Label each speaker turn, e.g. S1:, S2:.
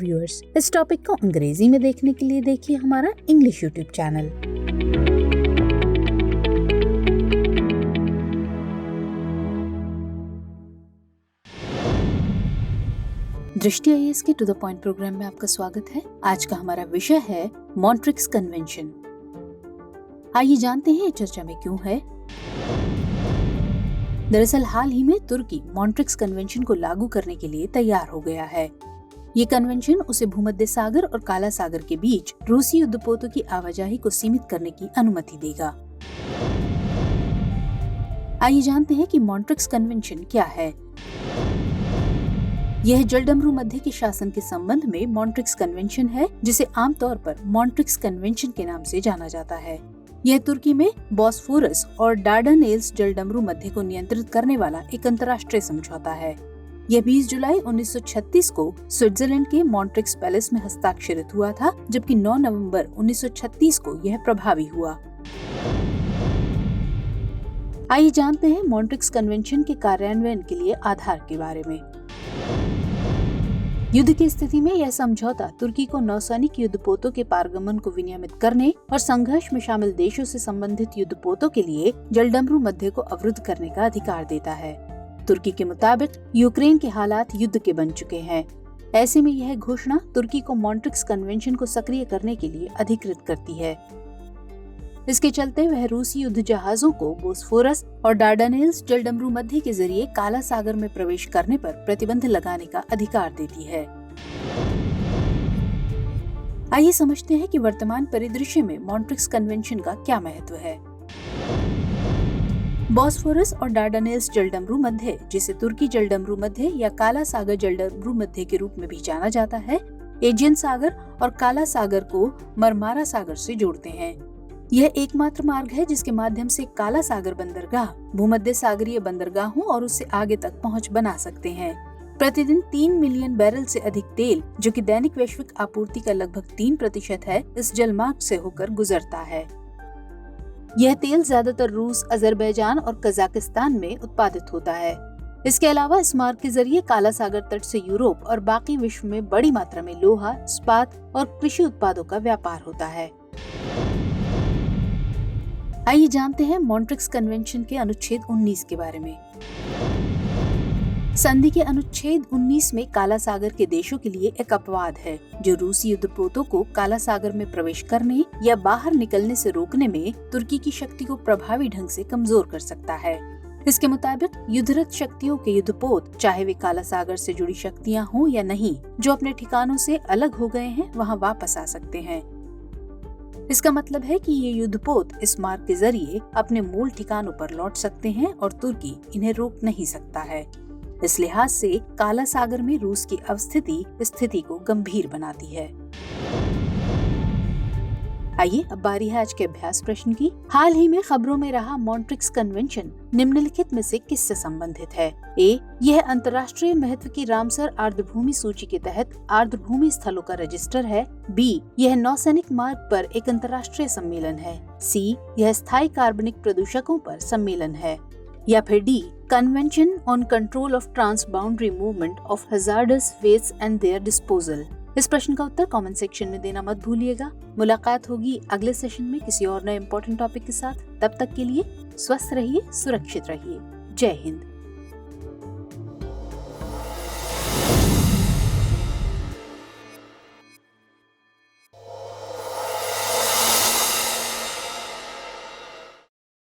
S1: Viewers, इस topic को अंग्रेजी में देखने के लिए देखिए हमारा इंग्लिश यूट्यूब चैनल। दृष्टि आईएएस के टू द पॉइंट प्रोग्राम में आपका स्वागत है। आज का हमारा विषय है मॉन्ट्रिक्स कन्वेंशन। आइए जानते हैं ये चर्चा में क्यों है। दरअसल हाल ही में तुर्की मॉन्ट्रिक्स कन्वेंशन को लागू करने के लिए तैयार हो गया है। ये कन्वेंशन उसे भूमध्य सागर और काला सागर के बीच रूसी युद्धपोतों की आवाजाही को सीमित करने की अनुमति देगा। आइए जानते हैं कि मॉन्ट्रिक्स कन्वेंशन क्या है। यह जलडमरू मध्य के शासन के संबंध में मॉन्ट्रिक्स कन्वेंशन है, जिसे आमतौर पर मॉन्ट्रिक्स कन्वेंशन के नाम से जाना जाता है। यह तुर्की में बॉस्फोरस और डार्डानेल्स जलडमरू मध्य को नियंत्रित करने वाला एक अंतर्राष्ट्रीय समझौता है। यह 20 जुलाई 1936 को स्विट्जरलैंड के मॉन्ट्रिक्स पैलेस में हस्ताक्षरित हुआ था, जबकि 9 नवंबर 1936 को यह प्रभावी हुआ। आइए जानते हैं मॉन्ट्रिक्स कन्वेंशन के कार्यान्वयन के लिए आधार के बारे में। युद्ध की स्थिति में यह समझौता तुर्की को नौसैनिक युद्धपोतों के पारगमन को विनियमित करने और संघर्ष में शामिल देशों से संबंधित युद्धपोतों के लिए जलडमरू मध्य को अवरुद्ध करने का अधिकार देता है। तुर्की के मुताबिक यूक्रेन के हालात युद्ध के बन चुके हैं। ऐसे में यह घोषणा तुर्की को मॉन्ट्रिक्स कन्वेंशन को सक्रिय करने के लिए अधिकृत करती है। इसके चलते वह रूसी युद्ध जहाजों को बोस्फोरस और डार्डानेल्स जलडमरू मध्य के जरिए काला सागर में प्रवेश करने पर प्रतिबंध लगाने का अधिकार देती है। आइए समझते हैं कि वर्तमान परिदृश्य में मॉन्ट्रिक्स कन्वेंशन का क्या महत्व है। बॉस्फोरस और डार्डानेल्स जलडमरू मध्य, जिसे तुर्की जलडमरू मध्य या काला सागर जलडमरू मध्य के रूप में भी जाना जाता है, एजियन सागर और काला सागर को मरमारा सागर से जोड़ते हैं। यह एकमात्र मार्ग है जिसके माध्यम से काला सागर बंदरगाह भूमध्य सागरीय बंदरगाहों और उससे आगे तक पहुंच बना सकते हैं। प्रतिदिन 3 मिलियन बैरल से अधिक तेल, जो कि दैनिक वैश्विक आपूर्ति का लगभग 3% है, इस जलमार्ग से होकर गुजरता है। यह तेल ज्यादातर रूस, अजरबैजान और कजाकिस्तान में उत्पादित होता है। इसके अलावा इस मार्ग के जरिए काला सागर तट से यूरोप और बाकी विश्व में बड़ी मात्रा में लोहा, इस्पात और कृषि उत्पादों का व्यापार होता है। आइए जानते हैं मॉन्ट्रिक्स कन्वेंशन के अनुच्छेद 19 के बारे में। संधि के अनुच्छेद 19 में काला सागर के देशों के लिए एक अपवाद है, जो रूसी युद्धपोतों को काला सागर में प्रवेश करने या बाहर निकलने से रोकने में तुर्की की शक्ति को प्रभावी ढंग से कमजोर कर सकता है। इसके मुताबिक युद्धरत शक्तियों के युद्धपोत, चाहे वे काला सागर से जुड़ी शक्तियां हों या नहीं, जो अपने ठिकानों से अलग हो गए हैं, वहां वापस आ सकते हैं। इसका मतलब है कि ये युद्धपोत इस मार्ग के जरिए अपने मूल ठिकानों पर लौट सकते हैं और तुर्की इन्हें रोक नहीं सकता है। इस लिहाज से काला सागर में रूस की अवस्थिति स्थिति को गंभीर बनाती है। आइए अब बारी है आज के अभ्यास प्रश्न की। हाल ही में खबरों में रहा मॉन्ट्रिक्स कन्वेंशन निम्नलिखित में से किससे संबंधित है? ए, यह अंतर्राष्ट्रीय महत्व की रामसर आर्द्रभूमि सूची के तहत आर्द्रभूमि स्थलों का रजिस्टर है। बी, यह नौसैनिक मार्ग पर एक अंतर्राष्ट्रीय सम्मेलन है। सी, यह स्थायी कार्बनिक प्रदूषकों पर सम्मेलन है। या फिर D, convention on control of transboundary movement of hazardous waste and their disposal. इस प्रश्न का उत्तर कमेंट सेक्शन में देना मत भूलिएगा। मुलाकात होगी अगले सेशन में किसी और नए इम्पोर्टेंट टॉपिक के साथ। तब तक के लिए स्वस्थ रहिए, सुरक्षित रहिए। जय हिंद।